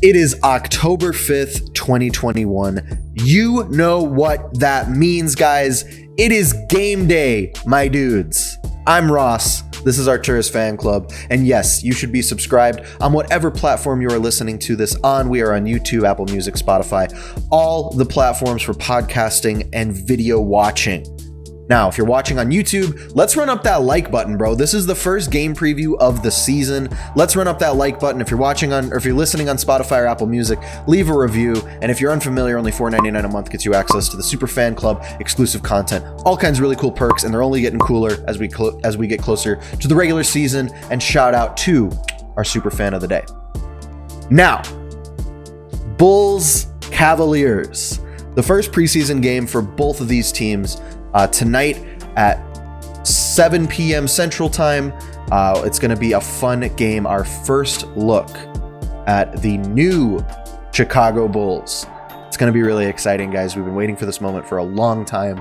It is October 5th, 2021. You know what that means, guys. It is game day, my dudes. I'm Ross. This is Arturas Fan Club. And yes, you should be subscribed on whatever platform you are listening to this on. We are on YouTube, Apple Music, Spotify, all the platforms for podcasting and video watching. Now, if you're watching on YouTube, let's run up that like button, bro. This is the first game preview of the season. Let's run up that like button. If you're watching on, or if you're listening on Spotify or Apple Music, leave a review. And if you're unfamiliar, only $4.99 a month gets you access to the Super Fan Club, exclusive content, all kinds of really cool perks, and they're only getting cooler as we get closer to the regular season. And shout out to our super fan of the day. Now, Bulls Cavaliers, the first preseason game for both of these teams. Tonight at 7 p.m. Central Time. It's going to be a fun game. Our first look at the new Chicago Bulls. It's going to be really exciting, guys. We've been waiting for this moment for a long time.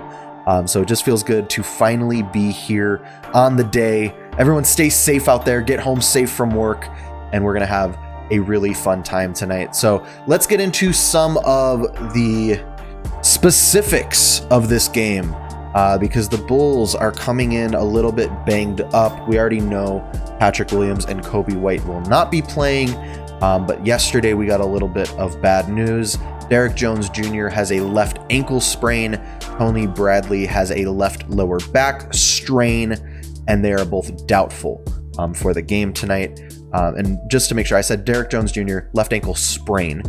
So it just feels good to finally be here on the day. Everyone stay safe out there. Get home safe from work. And we're going to have a really fun time tonight. So let's get into some of the specifics of this game. Because the Bulls are coming in a little bit banged up. We already know Patrick Williams and Coby White will not be playing, but yesterday we got a little bit of bad news. Derrick Jones Jr. has a left ankle sprain. Tony Bradley has a left lower back strain, and they are both doubtful for the game tonight. And just to make sure, I said Derrick Jones Jr., left ankle sprain.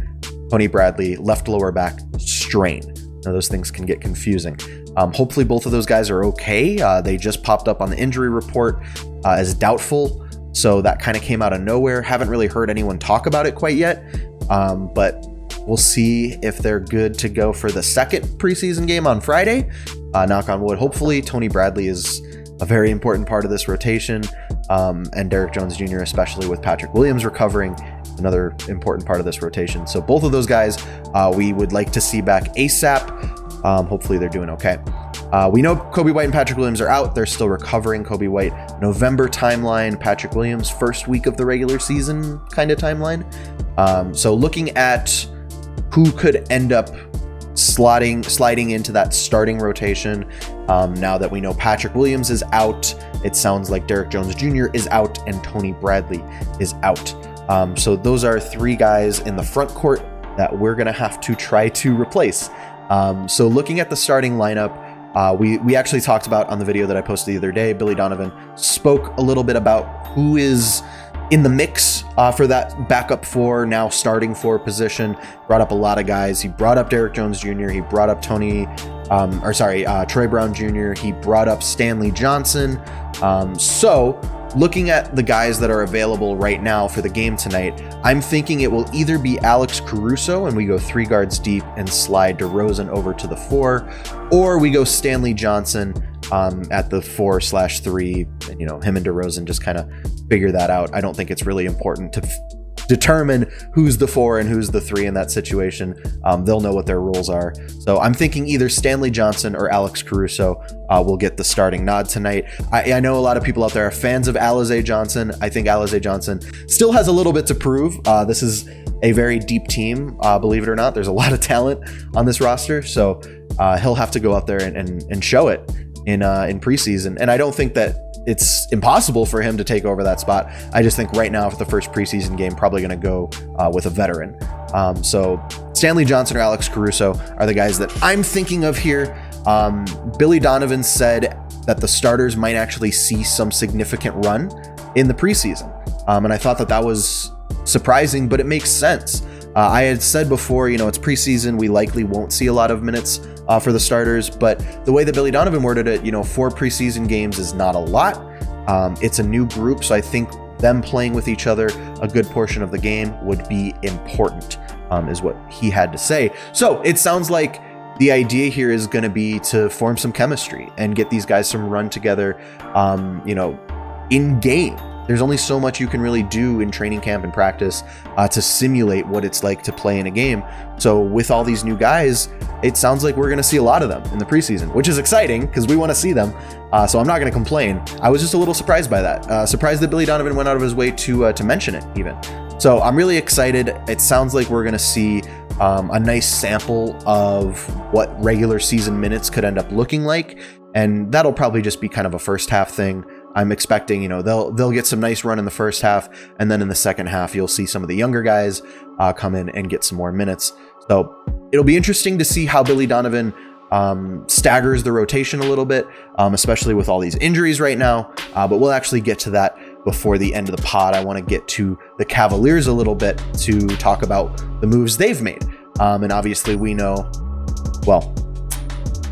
Tony Bradley, left lower back strain. Now, those things can get confusing. Hopefully both of those guys are okay. They just popped up on the injury report as doubtful, so that kind of came out of nowhere. Haven't really heard anyone talk about it quite yet, but we'll see if they're good to go for the second preseason game on Friday. Knock on wood. Hopefully Tony Bradley is a very important part of this rotation, and Derrick Jones Jr., especially with Patrick Williams recovering, another important part of this rotation. So both of those guys we would like to see back ASAP. Hopefully they're doing okay. We know Coby White and Patrick Williams are out. They're still recovering. Coby White, November timeline. Patrick Williams, first week of the regular season kind of timeline. So looking at who could end up sliding into that starting rotation. Now that we know Patrick Williams is out, it sounds like Derrick Jones Jr. is out and Tony Bradley is out. So those are three guys in the front court that we're going to have to try to replace. So looking at the starting lineup, we actually talked about on the video that I posted the other day. Billy Donovan spoke a little bit about who is in the mix for that backup four, now starting four position. Brought up a lot of guys. He brought up Derrick Jones Jr. He brought up Troy Brown Jr. He brought up Stanley Johnson. So looking at the guys that are available right now for the game tonight, I'm thinking it will either be Alex Caruso and we go three guards deep and slide DeRozan over to the four, or we go Stanley Johnson at the 4/3, and him and DeRozan just kind of figure that out. I don't think it's really important to determine who's the four and who's the three in that situation. They'll know what their roles are. So I'm thinking either Stanley Johnson or Alex Caruso will get the starting nod tonight. I know a lot of people out there are fans of Alize Johnson. I think Alize Johnson still has a little bit to prove. This is a very deep team, believe it or not. There's a lot of talent on this roster, so he'll have to go out there and show it in preseason. And I don't think that it's impossible for him to take over that spot. I just think right now for the first preseason game, probably going to go with a veteran. So Stanley Johnson or Alex Caruso are the guys that I'm thinking of here. Billy Donovan said that the starters might actually see some significant run in the preseason. And I thought that was surprising, but it makes sense. I had said before, it's preseason. We likely won't see a lot of minutes for the starters, but the way that Billy Donovan worded it, 4 preseason games is not a lot. It's a new group, so I think them playing with each other a good portion of the game would be important, is what he had to say. So it sounds like the idea here is going to be to form some chemistry and get these guys some run together, in game. There's only so much you can really do in training camp and practice to simulate what it's like to play in a game. So with all these new guys, it sounds like we're going to see a lot of them in the preseason, which is exciting because we want to see them. So I'm not going to complain. I was just a little surprised by that. Surprised that Billy Donovan went out of his way to mention it even. So I'm really excited. It sounds like we're going to see a nice sample of what regular season minutes could end up looking like. And that'll probably just be kind of a first half thing. I'm expecting, they'll get some nice run in the first half. And then in the second half, you'll see some of the younger guys come in and get some more minutes. So it'll be interesting to see how Billy Donovan staggers the rotation a little bit, especially with all these injuries right now. But we'll actually get to that before the end of the pod. I want to get to the Cavaliers a little bit to talk about the moves they've made. And obviously we know, well,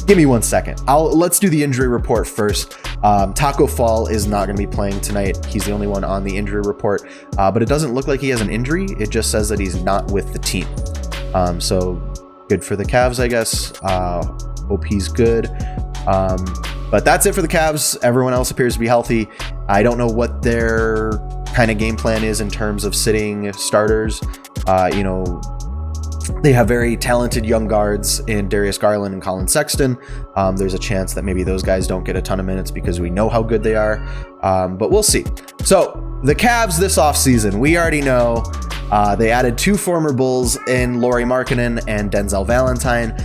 give me 1 second. Let's do the injury report first. Taco Fall is not going to be playing tonight. He's the only one on the injury report, but it doesn't look like he has an injury. It just says that he's not with the team. So good for the Cavs, I guess. Hope he's good. But that's it for the Cavs. Everyone else appears to be healthy. I don't know what their kind of game plan is in terms of sitting starters. They have very talented young guards in Darius Garland and Colin Sexton. There's a chance that maybe those guys don't get a ton of minutes because we know how good they are. But we'll see. So the Cavs this offseason, we already know they added 2 former Bulls in Lauri Markkanen and Denzel Valentine.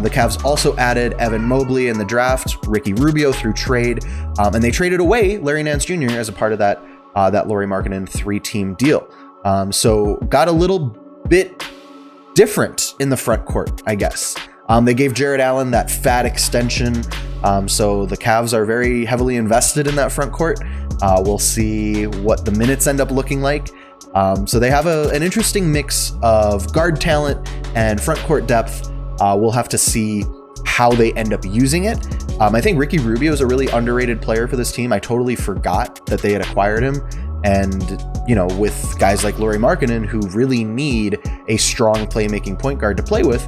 The Cavs also added Evan Mobley in the draft, Ricky Rubio through trade, and they traded away Larry Nance Jr. as a part of that Lauri Markkanen 3-team deal. So got a little bit different in the front court, I guess. They gave Jarrett Allen that fat extension. So the Cavs are very heavily invested in that front court. We'll see what the minutes end up looking like. So they have an interesting mix of guard talent and front court depth. We'll have to see how they end up using it. I think Ricky Rubio is a really underrated player for this team. I totally forgot that they had acquired him. And, with guys like Lauri Markkanen, who really need a strong playmaking point guard to play with,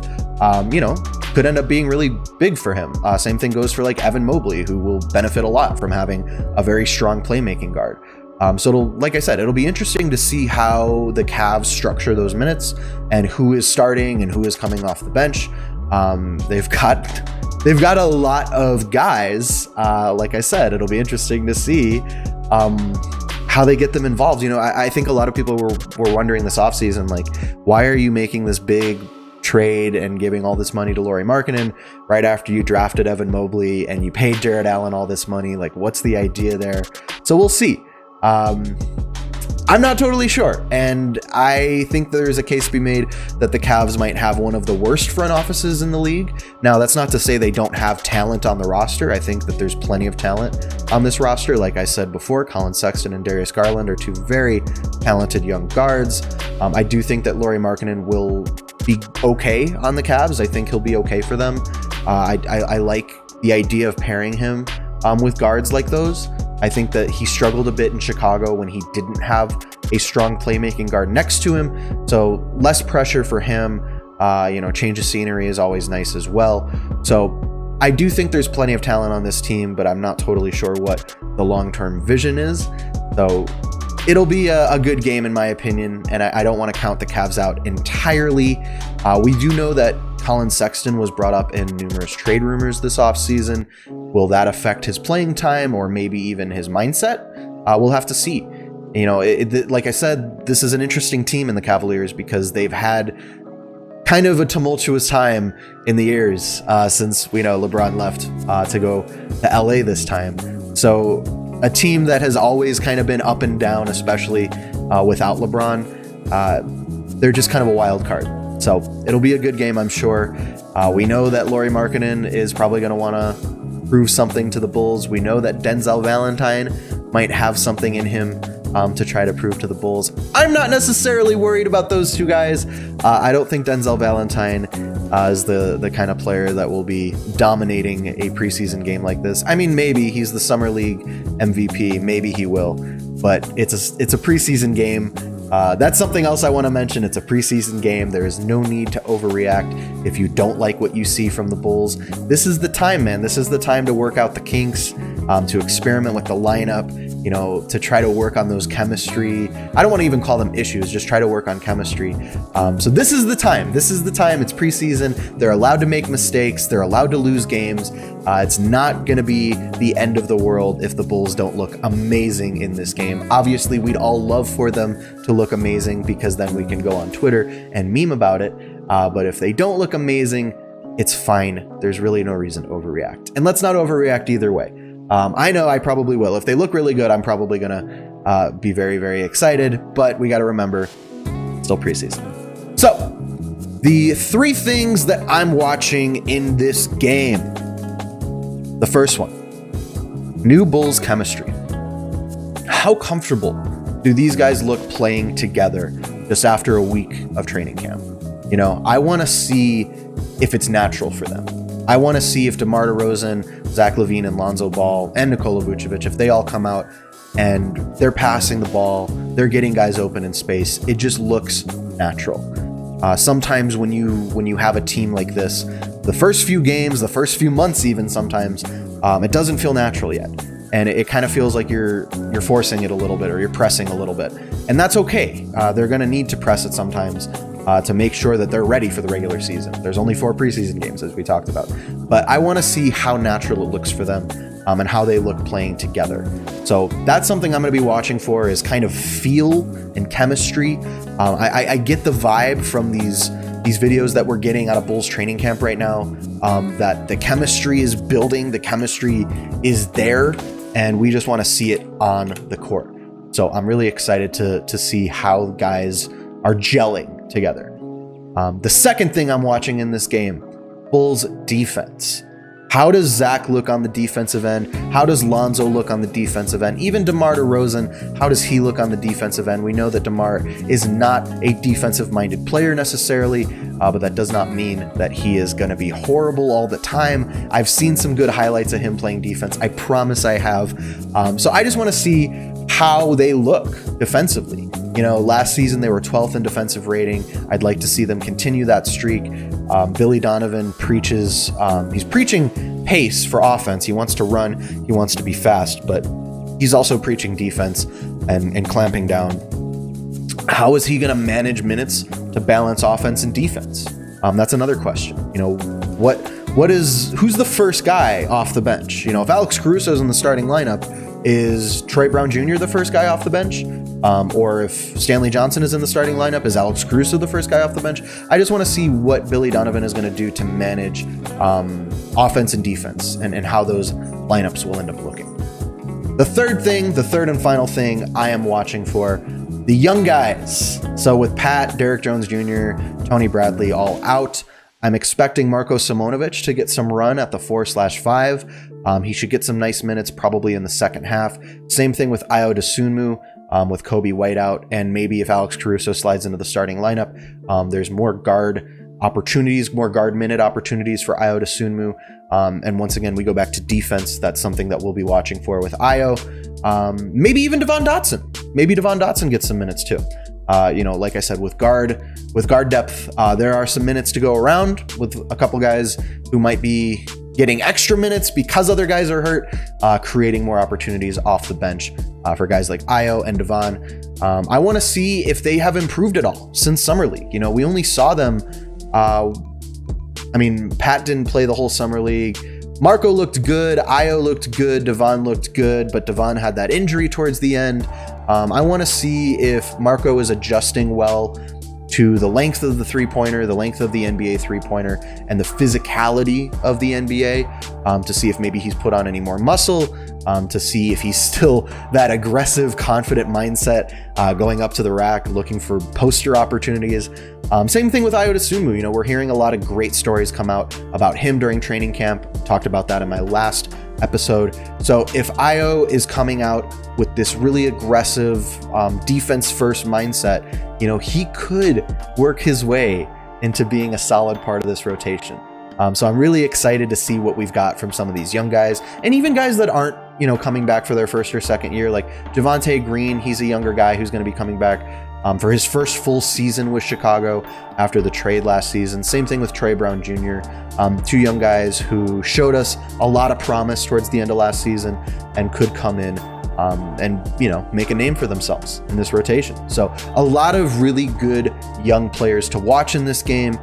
could end up being really big for him. Same thing goes for like Evan Mobley, who will benefit a lot from having a very strong playmaking guard. So like I said, it'll be interesting to see how the Cavs structure those minutes and who is starting and who is coming off the bench. They've got a lot of guys. Like I said, it'll be interesting to see how they get them involved. I think a lot of people were wondering this offseason, like, why are you making this big trade and giving all this money to Lauri Markkanen right after you drafted Evan Mobley and you paid Jarrett Allen all this money? Like, what's the idea there? So we'll see. I'm not totally sure, and I think there's a case to be made that the Cavs might have one of the worst front offices in the league. Now, that's not to say they don't have talent on the roster. I think that there's plenty of talent on this roster. Like I said before, Colin Sexton and Darius Garland are 2 very talented young guards. I do think that Lauri Markkanen will be okay on the Cavs. I think he'll be okay for them. I like the idea of pairing him with guards like those. I think that he struggled a bit in Chicago when he didn't have a strong playmaking guard next to him. So less pressure for him. Change of scenery is always nice as well. So I do think there's plenty of talent on this team, but I'm not totally sure what the long-term vision is. So it'll be a good game in my opinion, and I don't want to count the Cavs out entirely. We do know that Colin Sexton was brought up in numerous trade rumors this offseason. Will that affect his playing time or maybe even his mindset? We'll have to see. Like I said, this is an interesting team in the Cavaliers because they've had kind of a tumultuous time in the years since we know LeBron left to go to LA this time. So a team that has always kind of been up and down, especially without LeBron, they're just kind of a wild card. So it'll be a good game, I'm sure. We know that Lauri Markkanen is probably going to want to prove something to the Bulls. We know that Denzel Valentine might have something in him to try to prove to the Bulls. I'm not necessarily worried about those 2 guys. I don't think Denzel Valentine is the kind of player that will be dominating a preseason game like this. I mean, maybe he's the Summer League MVP. Maybe he will. But it's a preseason game. That's something else I want to mention. It's a preseason game. There is no need to overreact. If you don't like what you see from the Bulls, this is the time, man. This is the time to work out the kinks, to experiment with the lineup. to try to work on those chemistry. I don't want to even call them issues, just try to work on chemistry. So this is the time. It's preseason. They're allowed to make mistakes. They're allowed to lose games. It's not going to be the end of the world if the Bulls don't look amazing in this game. Obviously, we'd all love for them to look amazing because then we can go on Twitter and meme about it. But if they don't look amazing, it's fine. There's really no reason to overreact. And let's not overreact either way. I know I probably will. If they look really good, I'm probably going to be very, very excited. But we got to remember, it's still preseason. So, the 3 things that I'm watching in this game. The first one, new Bulls chemistry. How comfortable do these guys look playing together just after a week of training camp? I want to see if it's natural for them. I want to see if DeMar DeRozan, Zach LaVine, and Lonzo Ball, and Nikola Vucevic, if they all come out and they're passing the ball, they're getting guys open in space. It just looks natural. Sometimes when you have a team like this, the first few games, the first few months even sometimes, it doesn't feel natural yet. And it kind of feels like you're forcing it a little bit or you're pressing a little bit. And that's okay. They're going to need to press it sometimes to make sure that they're ready for the regular season. There's only 4 preseason games, as we talked about. But I want to see how natural it looks for them and how they look playing together. So that's something I'm going to be watching for, is kind of feel and chemistry. I get the vibe from these videos that we're getting out of Bulls training camp right now, that the chemistry is building, the chemistry is there, and we just want to see it on the court. So I'm really excited to see how guys are gelling together. The second thing I'm watching in this game, Bulls defense. How does Zach look on the defensive end? How does Lonzo look on the defensive end? Even DeMar DeRozan, how does he look on the defensive end? We know that DeMar is not a defensive-minded player necessarily, but that does not mean that he is going to be horrible all the time. I've seen some good highlights of him playing defense. I promise I have. So I just want to see how they look defensively. Last season they were 12th in defensive rating. I'd like to see them continue that streak. Billy Donovan preaches, he's preaching pace for offense. He wants to run, he wants to be fast, but he's also preaching defense and clamping down. How is he going to manage minutes to balance offense and defense? That's another question. Who's the first guy off the bench? If Alex Caruso's in the starting lineup, is Troy Brown Jr. the first guy off the bench? Or if Stanley Johnson is in the starting lineup, is Alex Caruso the first guy off the bench? I just want to see what Billy Donovan is going to do to manage offense and defense and how those lineups will end up looking. The third and final thing I am watching for, the young guys. So with Pat, Derrick Jones Jr., Tony Bradley all out, I'm expecting Marko Simonovic to get some run at the 4/5. He should get some nice minutes probably in the second half. Same thing with Ayo Dosunmu, with Kobe White out, and maybe if Alex Caruso slides into the starting lineup, there's more guard minute opportunities for Ayo Dosunmu. And once again, we go back to defense. That's something that we'll be watching for with Ayo. Maybe even Devon Dotson. Maybe Devon Dotson gets some minutes too. Like I said, with guard depth, there are some minutes to go around with a couple guys who might be getting extra minutes because other guys are hurt, creating more opportunities off the bench for guys like Ayo and Devon. I want to see if they have improved at all since Summer League. We only saw them. Pat didn't play the whole Summer League. Marko looked good. Ayo looked good. Devon looked good, but Devon had that injury towards the end. I want to see if Marko is adjusting well to the length of the three-pointer, the length of the NBA three-pointer, and the physicality of the NBA, to see if maybe he's put on any more muscle, to see if he's still that aggressive, confident mindset, going up to the rack, looking for poster opportunities. Same thing with Ayo Dosunmu. We're hearing a lot of great stories come out about him during training camp. Talked about that in my last episode. So if Ayo is coming out with this really aggressive, defense-first mindset, he could work his way into being a solid part of this rotation. So I'm really excited to see what we've got from some of these young guys, and even guys that aren't, coming back for their first or second year, like Javonte Green. He's a younger guy who's going to be coming back for his first full season with Chicago after the trade last season. Same thing with Troy Brown Jr. Two young guys who showed us a lot of promise towards the end of last season and could come in and make a name for themselves in this rotation. So a lot of really good young players to watch in this game.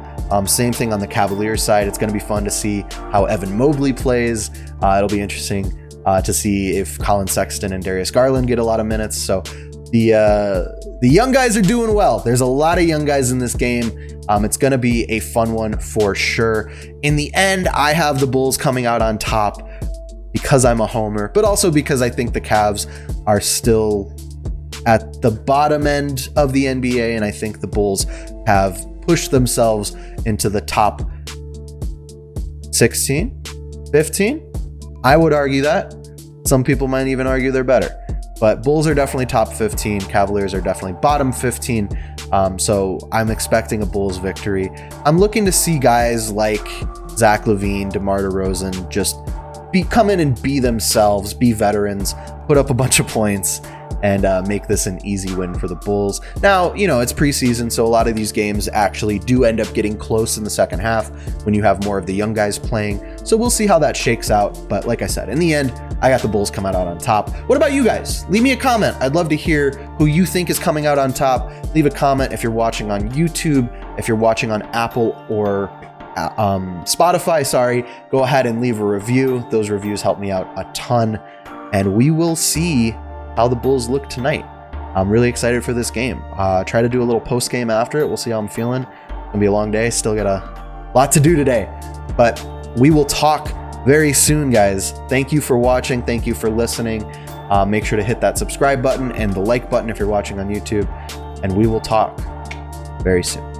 Same thing on the Cavaliers side. It's going to be fun to see how Evan Mobley plays. It'll be interesting to see if Colin Sexton and Darius Garland get a lot of minutes. So the young guys are doing well. There's a lot of young guys in this game. It's going to be a fun one for sure. In the end, I have the Bulls coming out on top because I'm a homer, but also because I think the Cavs are still at the bottom end of the NBA, and I think the Bulls have pushed themselves into the top 16, 15. I would argue that. Some people might even argue they're better. But Bulls are definitely top 15. Cavaliers are definitely bottom 15. So I'm expecting a Bulls victory. I'm looking to see guys like Zach LaVine, DeMar DeRozan just come in and be themselves, be veterans, put up a bunch of points, and make this an easy win for the Bulls. Now, it's preseason, so a lot of these games actually do end up getting close in the second half when you have more of the young guys playing. So we'll see how that shakes out. But like I said, in the end, I got the Bulls coming out on top. What about you guys? Leave me a comment. I'd love to hear who you think is coming out on top. Leave a comment if you're watching on YouTube, if you're watching on Apple or Spotify, go ahead and leave a review. Those reviews help me out a ton, and we will see how the Bulls look tonight. I'm really excited for this game. Try to do a little post game after it. We'll see how I'm feeling. It's gonna be a long day. Still got a lot to do today, but we will talk very soon, guys. Thank you for watching. Thank you for listening. Make sure to hit that subscribe button and the like button if you're watching on YouTube, and we will talk very soon.